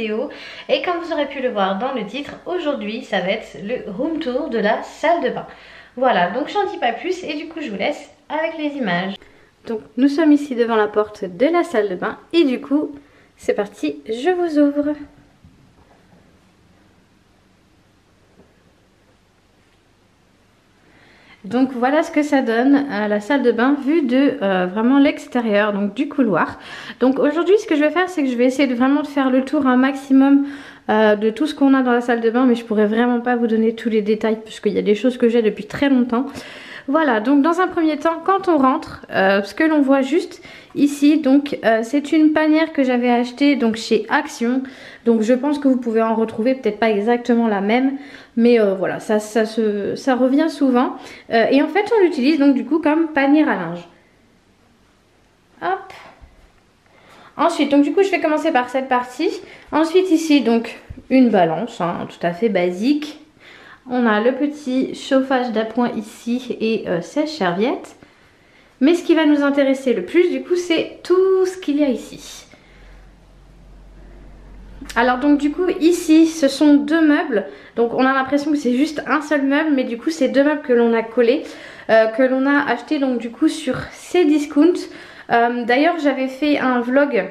vidéo. Et comme vous aurez pu le voir dans le titre, aujourd'hui ça va être le room tour de la salle de bain. Voilà, donc j'en dis pas plus et du coup je vous laisse avec les images. Donc nous sommes ici devant la porte de la salle de bain et du coup c'est parti, je vous ouvre. Donc voilà ce que ça donne à la salle de bain vue de vraiment l'extérieur, donc du couloir. Donc aujourd'hui ce que je vais faire, c'est que je vais essayer de vraiment faire le tour un maximum de tout ce qu'on a dans la salle de bain, mais je pourrais vraiment pas vous donner tous les détails puisqu'il y a des choses que j'ai depuis très longtemps. Voilà, donc dans un premier temps, quand on rentre, ce que l'on voit juste ici, donc c'est une panière que j'avais achetée donc chez Action. Donc je pense que vous pouvez en retrouver, peut-être pas exactement la même, mais voilà, ça revient souvent. Et en fait, on l'utilise donc du coup comme panier à linge. Hop. Ensuite, donc du coup, je vais commencer par cette partie. Ensuite ici, donc une balance, hein, tout à fait basique. On a le petit chauffage d'appoint ici et sèche-serviette. Mais ce qui va nous intéresser le plus du coup, c'est tout ce qu'il y a ici. Alors donc du coup ici ce sont deux meubles. Donc on a l'impression que c'est juste un seul meuble, mais du coup c'est deux meubles que l'on a collés, que l'on a acheté donc du coup sur Cdiscount. D'ailleurs j'avais fait un vlog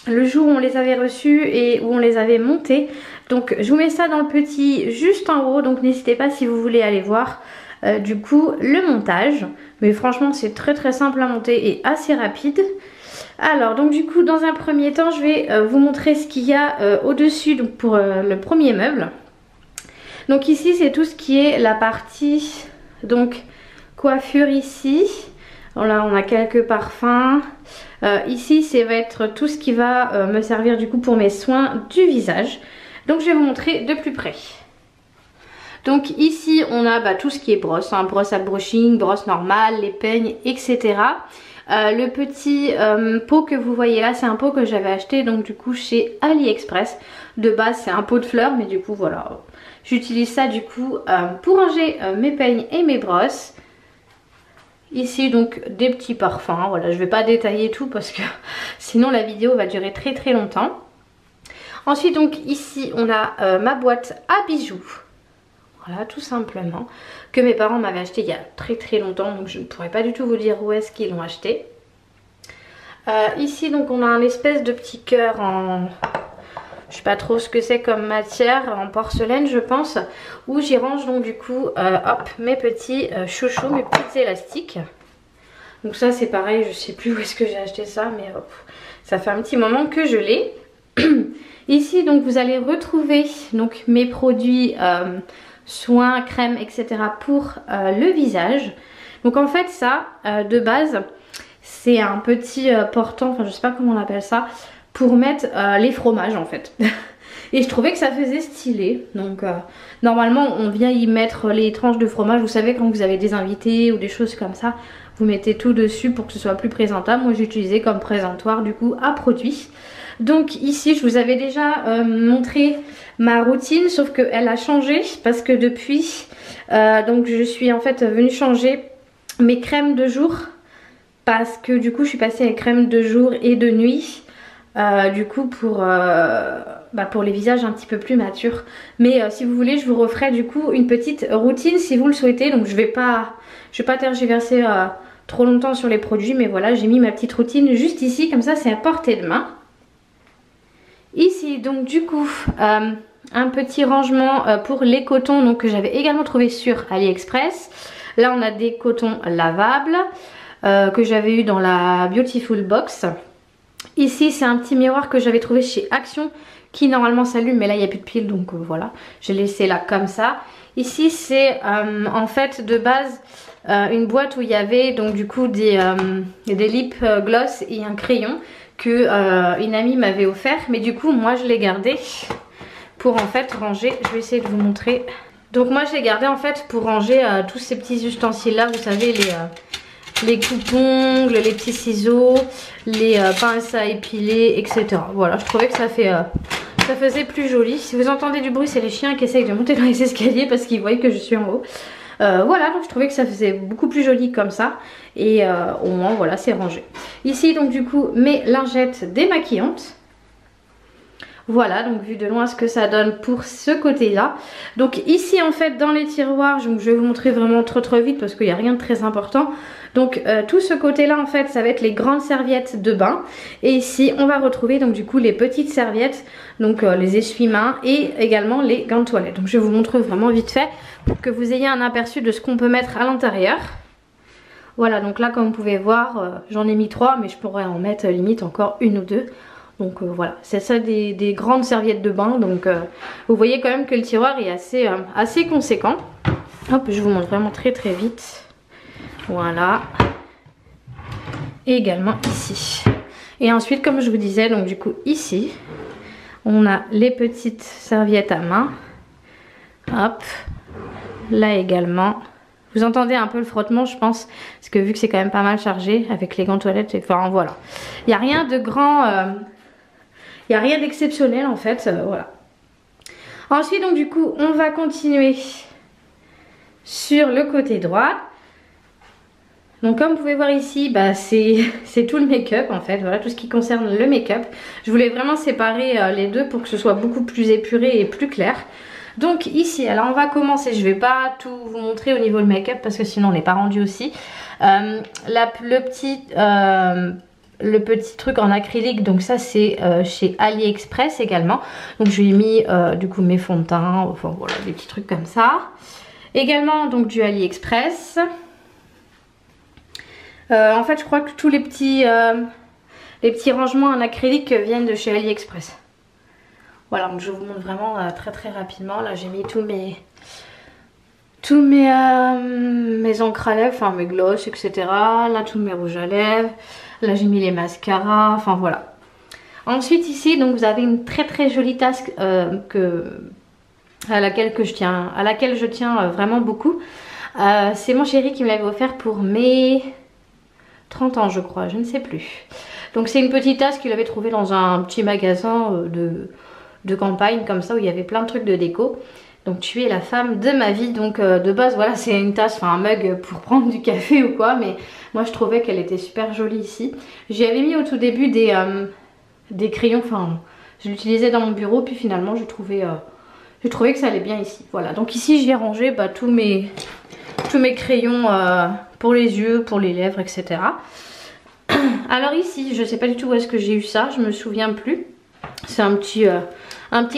le jour où on les avait reçus et où on les avait montés. Donc je vous mets ça dans le petit juste en haut, donc n'hésitez pas si vous voulez aller voir du coup le montage. Mais franchement c'est très simple à monter et assez rapide. Alors donc du coup dans un premier temps je vais vous montrer ce qu'il y a au-dessus donc pour le premier meuble. Donc ici c'est tout ce qui est la partie donc coiffure ici. Là on a quelques parfums. Ici ça va être tout ce qui va me servir du coup pour mes soins du visage. Donc je vais vous montrer de plus près. Donc ici on a tout ce qui est brosse, hein, brosse à brushing, brosse normale, les peignes, etc. Le petit pot que vous voyez là, c'est un pot que j'avais acheté donc du coup chez AliExpress. De base c'est un pot de fleurs, mais du coup voilà, j'utilise ça du coup pour ranger mes peignes et mes brosses. Ici donc des petits parfums, voilà, je vais pas détailler tout parce que sinon la vidéo va durer très longtemps. Ensuite donc ici on a ma boîte à bijoux. Voilà, tout simplement, que mes parents m'avaient acheté il y a très longtemps, donc je ne pourrais pas du tout vous dire où est-ce qu'ils l'ont acheté. Ici donc on a un espèce de petit cœur en... je sais pas trop ce que c'est comme matière, en porcelaine je pense, où j'y range donc du coup hop, mes petits chouchous, mes petits élastiques. Donc ça c'est pareil, je sais plus où est-ce que j'ai acheté ça, mais hop, ça fait un petit moment que je l'ai. Ici donc vous allez retrouver donc mes produits soins, crèmes, etc. pour le visage. Donc en fait ça, de base, c'est un petit portant, enfin je sais pas comment on appelle ça, pour mettre les fromages en fait. Et je trouvais que ça faisait stylé. Donc normalement on vient y mettre les tranches de fromage. Vous savez quand vous avez des invités ou des choses comme ça, vous mettez tout dessus pour que ce soit plus présentable. Moi j'ai utilisé comme présentoir du coup à produit. Donc ici je vous avais déjà montré ma routine, sauf qu'elle a changé parce que depuis donc je suis en fait venue changer mes crèmes de jour, parce que du coup je suis passée à crème de jour et de nuit du coup pour les visages un petit peu plus matures. Mais si vous voulez je vous referai du coup une petite routine si vous le souhaitez. Donc je vais pas tergiverser trop longtemps sur les produits, mais voilà, j'ai mis ma petite routine juste ici, comme ça c'est à portée de main. Ici donc du coup un petit rangement pour les cotons donc, que j'avais également trouvé sur AliExpress. Là on a des cotons lavables que j'avais eu dans la Beautiful Box. Ici c'est un petit miroir que j'avais trouvé chez Action qui normalement s'allume, mais là il n'y a plus de pile, donc voilà, j'ai laissé là comme ça. Ici c'est en fait de base une boîte où il y avait donc du coup des lip gloss et un crayon que une amie m'avait offert, mais du coup moi je l'ai gardé pour en fait ranger. Je vais essayer de vous montrer. Donc moi je l'ai gardé en fait pour ranger tous ces petits ustensiles là, vous savez, les coupes-ongles, les petits ciseaux, les pinces à épiler, etc. Voilà, je trouvais que ça faisait plus joli. Si vous entendez du bruit, c'est les chiens qui essayent de monter dans les escaliers parce qu'ils voient que je suis en haut. Voilà, donc je trouvais que ça faisait beaucoup plus joli comme ça. Et au moins voilà, c'est rangé. Ici donc du coup mes lingettes démaquillantes. Voilà, donc vu de loin ce que ça donne pour ce côté-là. Donc ici en fait dans les tiroirs, je vais vous montrer vraiment trop vite parce qu'il n'y a rien de très important. Donc tout ce côté-là en fait ça va être les grandes serviettes de bain. Et ici on va retrouver donc du coup les petites serviettes, donc les essuie-mains et également les gants de toilette. Donc je vais vous montrer vraiment vite fait pour que vous ayez un aperçu de ce qu'on peut mettre à l'intérieur. Voilà, donc là comme vous pouvez voir, j'en ai mis 3 mais je pourrais en mettre limite encore une ou deux. Donc voilà, c'est ça des grandes serviettes de bain. Donc vous voyez quand même que le tiroir est assez conséquent. Hop, je vous montre vraiment très vite. Voilà. Et également ici. Et ensuite, comme je vous disais, donc du coup ici, on a les petites serviettes à main. Hop. Là également. Vous entendez un peu le frottement, je pense, parce que vu que c'est quand même pas mal chargé avec les gants toilettes, enfin voilà. Il n'y a rien de grand... il n'y a rien d'exceptionnel en fait, voilà. Ensuite donc du coup on va continuer sur le côté droit. Donc comme vous pouvez voir ici, bah, c'est tout le make-up en fait, voilà tout ce qui concerne le make-up. Je voulais vraiment séparer les deux pour que ce soit beaucoup plus épuré et plus clair. Donc ici, alors on va commencer, je vais pas tout vous montrer au niveau du make-up parce que sinon on n'est pas rendu aussi. Le petit truc en acrylique, donc ça c'est chez AliExpress également. Donc je lui ai mis du coup mes fonds de teint, enfin voilà des petits trucs comme ça. Également donc du AliExpress. En fait je crois que tous les petits rangements en acrylique viennent de chez AliExpress. Voilà, donc je vous montre vraiment très rapidement. Là j'ai mis tous mes encres à lèvres, enfin mes gloss, etc. Là tous mes rouges à lèvres. Là j'ai mis les mascaras, enfin voilà. Ensuite ici donc vous avez une très jolie tasse à laquelle je tiens vraiment beaucoup. C'est mon chéri qui me l'avait offert pour mes 30 ans je crois, je ne sais plus. Donc c'est une petite tasse qu'il avait trouvée dans un petit magasin de campagne comme ça où il y avait plein de trucs de déco. Donc tu es la femme de ma vie, donc de base voilà c'est une tasse, enfin un mug pour prendre du café ou quoi, mais moi je trouvais qu'elle était super jolie ici. J'y avais mis au tout début des crayons, enfin je l'utilisais dans mon bureau puis finalement je trouvais que ça allait bien ici. Voilà, donc ici j'ai rangé bah, tous mes crayons pour les yeux, pour les lèvres, etc. Alors ici je sais pas du tout où est-ce que j'ai eu ça, je me souviens plus. C'est un petit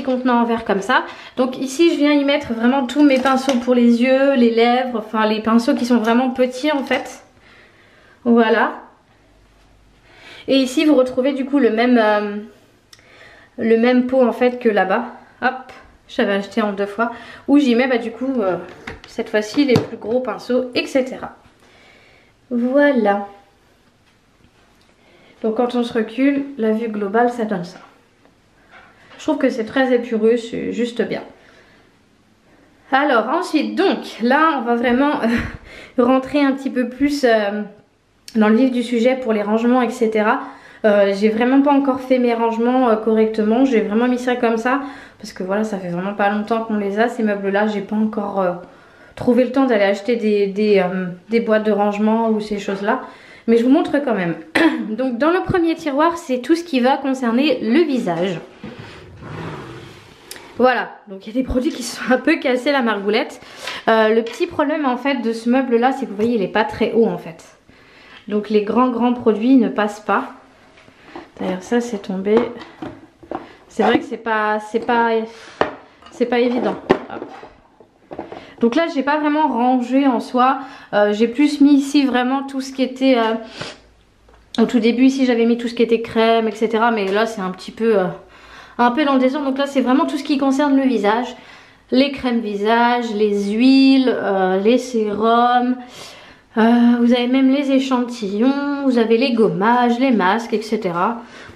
contenant en verre comme ça. Donc ici je viens y mettre vraiment tous mes pinceaux pour les yeux, les lèvres, enfin les pinceaux qui sont vraiment petits en fait. Voilà. Et ici vous retrouvez du coup le même pot en fait que là-bas. Hop, j'avais acheté en 2 fois. Où j'y mets bah du coup cette fois-ci les plus gros pinceaux, etc. Voilà. Donc quand on se recule, la vue globale ça donne ça. Je trouve que c'est très épureux, c'est juste bien. Alors ensuite, donc là on va vraiment rentrer un petit peu plus dans le vif du sujet pour les rangements, etc. J'ai vraiment pas encore fait mes rangements correctement, j'ai vraiment mis ça comme ça parce que voilà, ça fait vraiment pas longtemps qu'on les a ces meubles là. J'ai pas encore trouvé le temps d'aller acheter des boîtes de rangement ou ces choses là, mais je vous montre quand même. Donc dans le premier tiroir, c'est tout ce qui va concerner le visage. Voilà, donc il y a des produits qui sont un peu cassés la margoulette. Le petit problème en fait de ce meuble là, c'est que vous voyez il n'est pas très haut en fait. Donc les grands produits ne passent pas. D'ailleurs ça c'est tombé. C'est vrai que c'est pas évident. Hop. Donc là j'ai pas vraiment rangé en soi. J'ai plus mis ici vraiment tout ce qui était... au tout début ici j'avais mis tout ce qui était crème, etc. Mais là c'est un petit peu... un peu dans le désordre, donc là c'est vraiment tout ce qui concerne le visage, les crèmes visage, les huiles, les sérums, vous avez même les échantillons, vous avez les gommages, les masques, etc.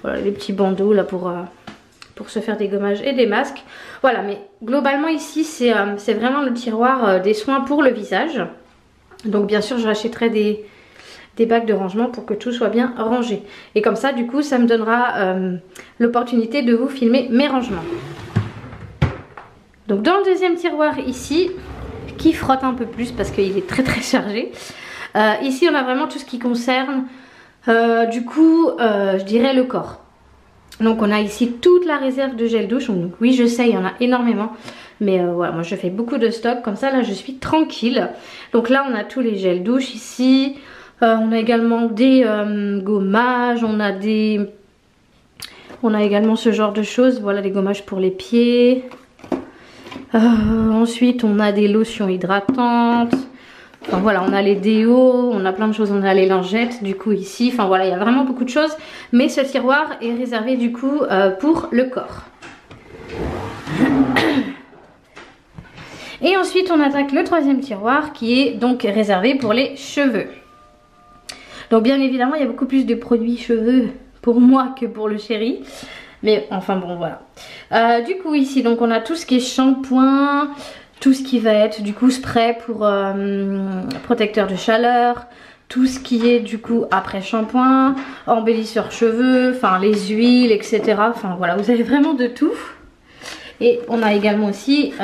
Voilà les petits bandeaux là pour se faire des gommages et des masques. Voilà, mais globalement ici c'est vraiment le tiroir des soins pour le visage. Donc bien sûr je rachèterai des bacs de rangement pour que tout soit bien rangé. Et comme ça du coup ça me donnera l'opportunité de vous filmer mes rangements. Donc dans le deuxième tiroir ici, qui frotte un peu plus parce qu'il est très chargé. Ici on a vraiment tout ce qui concerne du coup je dirais le corps. Donc on a ici toute la réserve de gel douche. Donc oui, je sais, il y en a énormément. Mais voilà, moi je fais beaucoup de stock. Comme ça, là, je suis tranquille. Donc là, on a tous les gels douche ici. On a également des gommages. On a également ce genre de choses. Voilà, des gommages pour les pieds. Ensuite, on a des lotions hydratantes. Enfin voilà, on a les déos, on a plein de choses, on a les lingettes du coup ici, enfin voilà, il y a vraiment beaucoup de choses. Mais ce tiroir est réservé du coup pour le corps. Et ensuite on attaque le troisième tiroir qui est donc réservé pour les cheveux. Donc bien évidemment il y a beaucoup plus de produits cheveux pour moi que pour le chéri. Mais enfin bon voilà. Du coup ici donc on a tout ce qui est shampoing. Tout ce qui va être du coup spray pour protecteur de chaleur, tout ce qui est du coup après shampoing, embellisseur cheveux, enfin les huiles, etc. Enfin voilà, vous avez vraiment de tout. Et on a également aussi,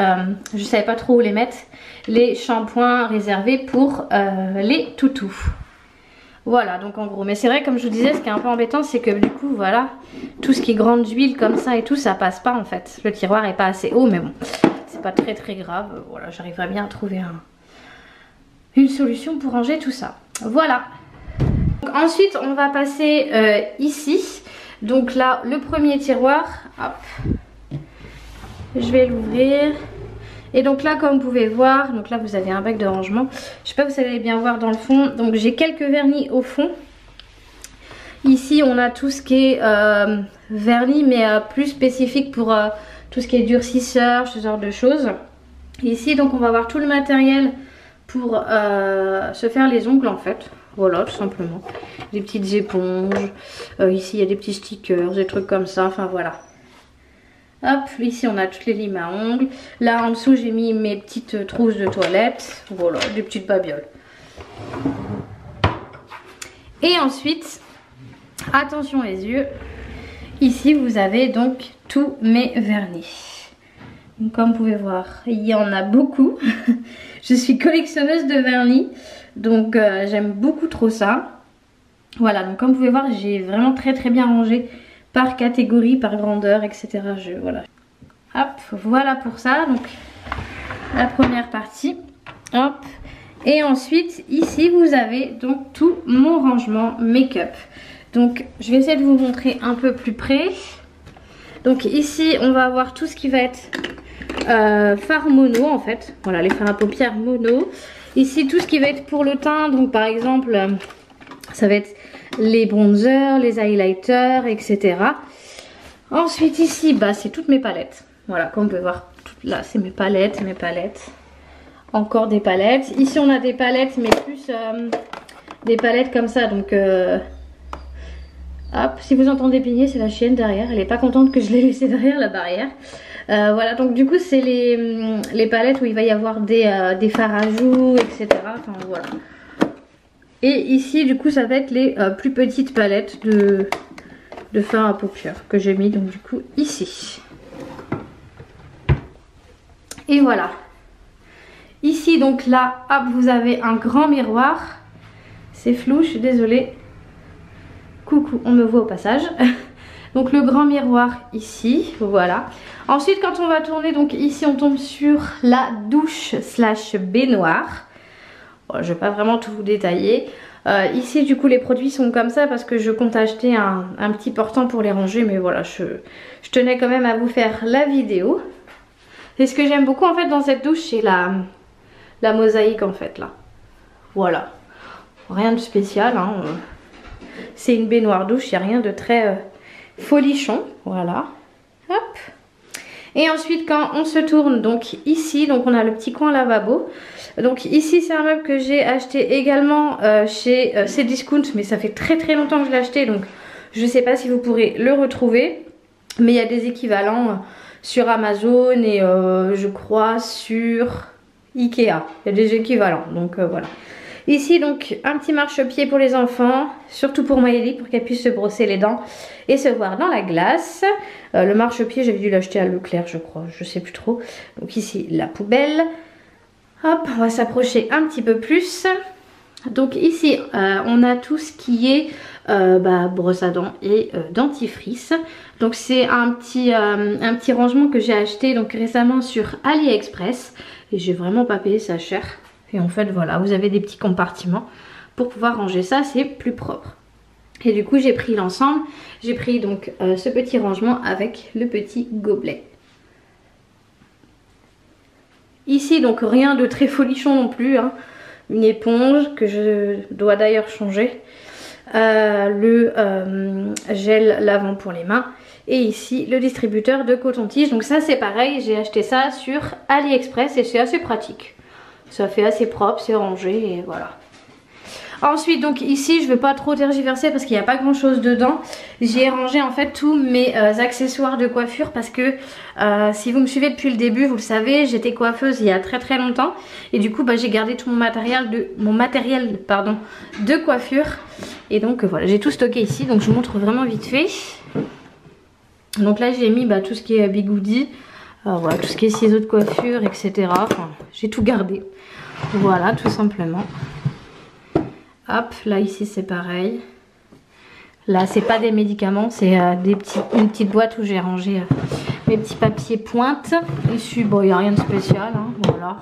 je savais pas trop où les mettre, les shampoings réservés pour les toutous. Voilà, donc en gros, mais c'est vrai comme je vous disais, ce qui est un peu embêtant c'est que du coup voilà, tout ce qui est grande huile comme ça et tout, ça passe pas en fait. Le tiroir est pas assez haut mais bon. C'est pas très grave, voilà, j'arriverai bien à trouver une solution pour ranger tout ça. Voilà. Donc, ensuite on va passer ici. Donc là le premier tiroir, hop, je vais l'ouvrir. Et donc là comme vous pouvez voir, donc là vous avez un bac de rangement. Je sais pas si vous allez bien voir dans le fond. Donc j'ai quelques vernis au fond. Ici on a tout ce qui est vernis mais plus spécifique pour tout ce qui est durcisseur, ce genre de choses. Ici donc on va avoir tout le matériel pour se faire les ongles en fait. Voilà tout simplement. Des petites éponges. Ici il y a des petits stickers, des trucs comme ça. Enfin voilà. Hop, ici on a toutes les limes à ongles. Là en dessous j'ai mis mes petites trousses de toilette. Voilà, des petites babioles. Et ensuite, attention les yeux. Ici vous avez donc tous mes vernis. Donc, comme vous pouvez voir, il y en a beaucoup. Je suis collectionneuse de vernis. Donc j'aime beaucoup trop ça. Voilà, donc comme vous pouvez voir, j'ai vraiment très bien rangé par catégorie, par grandeur, etc. Voilà. Hop, voilà pour ça. Donc la première partie. Hop. Et ensuite, ici, vous avez donc tout mon rangement make-up. Donc je vais essayer de vous montrer un peu plus près. Donc ici, on va avoir tout ce qui va être fard mono en fait. Voilà, les fards à paupières mono. Ici, tout ce qui va être pour le teint. Donc par exemple, ça va être les bronzers, les highlighters, etc. Ensuite ici, bah, c'est toutes mes palettes. Voilà, comme vous pouvez voir, là c'est mes palettes. Encore des palettes. Ici on a des palettes, mais plus des palettes comme ça. Donc hop, si vous entendez pigner, c'est la chienne derrière. Elle est pas contente que je l'ai laissée derrière la barrière. Voilà, donc du coup c'est les palettes où il va y avoir des fards à joues, etc. Enfin voilà. Et ici du coup ça va être les plus petites palettes de fard à paupières que j'ai mis donc du coup ici. Et voilà. Ici donc là, hop, vous avez un grand miroir. C'est flou, je suis désolée. Coucou, on me voit au passage. Donc le grand miroir ici, voilà. Ensuite quand on va tourner, donc ici on tombe sur la douche slash baignoire. Bon, je vais pas vraiment tout vous détailler. Ici du coup les produits sont comme ça parce que je compte acheter un petit portant pour les ranger. Mais voilà, je tenais quand même à vous faire la vidéo. Et ce que j'aime beaucoup en fait dans cette douche, c'est la mosaïque en fait là. Voilà. Rien de spécial, hein. C'est une baignoire douche, il n'y a rien de très folichon. Voilà. Hop. Et ensuite quand on se tourne donc ici, donc on a le petit coin lavabo. Donc ici c'est un meuble que j'ai acheté également chez Cdiscount, mais ça fait très longtemps que je l'ai acheté, donc je ne sais pas si vous pourrez le retrouver. Mais il y a des équivalents sur Amazon et je crois sur Ikea. Il y a des équivalents, donc voilà. Ici donc un petit marchepied pour les enfants, surtout pour Maëlie pour qu'elle puisse se brosser les dents et se voir dans la glace. Le marchepied j'avais dû l'acheter à Leclerc je crois, je sais plus trop. Donc ici la poubelle. Hop, on va s'approcher un petit peu plus. Donc ici on a tout ce qui est brosse à dents et dentifrice. Donc c'est un petit rangement que j'ai acheté donc récemment sur AliExpress et j'ai vraiment pas payé ça cher. Et en fait voilà, vous avez des petits compartiments pour pouvoir ranger ça, c'est plus propre. Et du coup j'ai pris l'ensemble, j'ai pris donc ce petit rangement avec le petit gobelet. Ici donc rien de très folichon non plus, hein. Une éponge que je dois d'ailleurs changer, le gel lavant pour les mains et ici le distributeur de coton-tige. Donc ça c'est pareil, j'ai acheté ça sur AliExpress et c'est assez pratique. Ça fait assez propre, c'est rangé et voilà. Ensuite donc ici je ne vais pas trop tergiverser parce qu'il n'y a pas grand chose dedans. J'ai rangé en fait tous mes accessoires de coiffure parce que si vous me suivez depuis le début vous le savez, j'étais coiffeuse il y a très longtemps. Et du coup j'ai gardé tout mon matériel de coiffure. Et donc voilà, j'ai tout stocké ici, donc je vous montre vraiment vite fait. Donc là j'ai mis tout ce qui est bigoudi, voilà, tout ce qui est ciseaux de coiffure, etc. Enfin, j'ai tout gardé. Voilà, tout simplement. Hop, là ici c'est pareil. Là c'est pas des médicaments, c'est une petite boîte où j'ai rangé mes petits papiers pointe. Ici bon il n'y a rien de spécial, hein, voilà.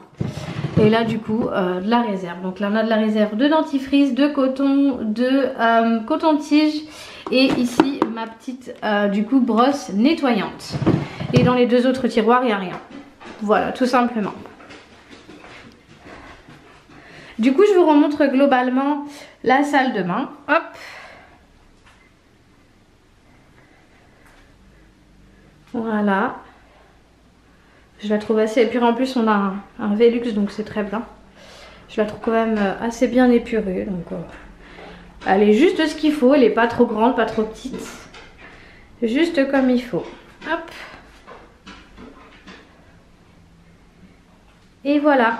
Et là du coup de la réserve. Donc là on a de la réserve de dentifrice, de coton, de coton-tige. Et ici ma petite du coup brosse nettoyante. Et dans les deux autres tiroirs il n'y a rien. Voilà, tout simplement. Du coup, je vous remontre globalement la salle de bain. Hop. Voilà. Je la trouve assez épurée. En plus, on a un Velux, donc c'est très bien. Je la trouve quand même assez bien épurée. Donc, elle est juste ce qu'il faut. Elle n'est pas trop grande, pas trop petite. Juste comme il faut. Hop. Et voilà.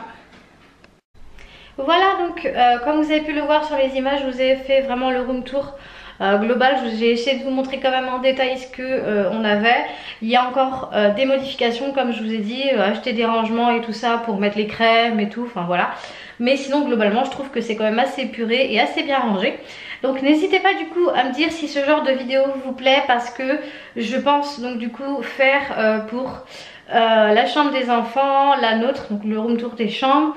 Voilà donc comme vous avez pu le voir sur les images, je vous ai fait vraiment le room tour global. J'ai essayé de vous montrer quand même en détail ce que on avait. Il y a encore des modifications comme je vous ai dit, acheter des rangements et tout ça pour mettre les crèmes et tout, enfin voilà. Mais sinon globalement je trouve que c'est quand même assez épuré et assez bien rangé. Donc n'hésitez pas du coup à me dire si ce genre de vidéo vous plaît parce que je pense donc du coup faire pour la chambre des enfants, la nôtre, donc le room tour des chambres.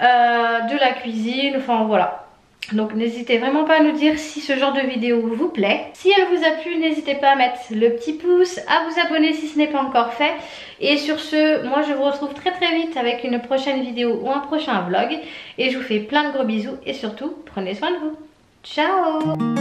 De la cuisine, enfin voilà. Donc n'hésitez vraiment pas à nous dire si ce genre de vidéo vous plaît. Si elle vous a plu, n'hésitez pas à mettre le petit pouce, à vous abonner si ce n'est pas encore fait. Et sur ce, moi je vous retrouve très vite avec une prochaine vidéo ou un prochain vlog. Et je vous fais plein de gros bisous et surtout, prenez soin de vous. Ciao!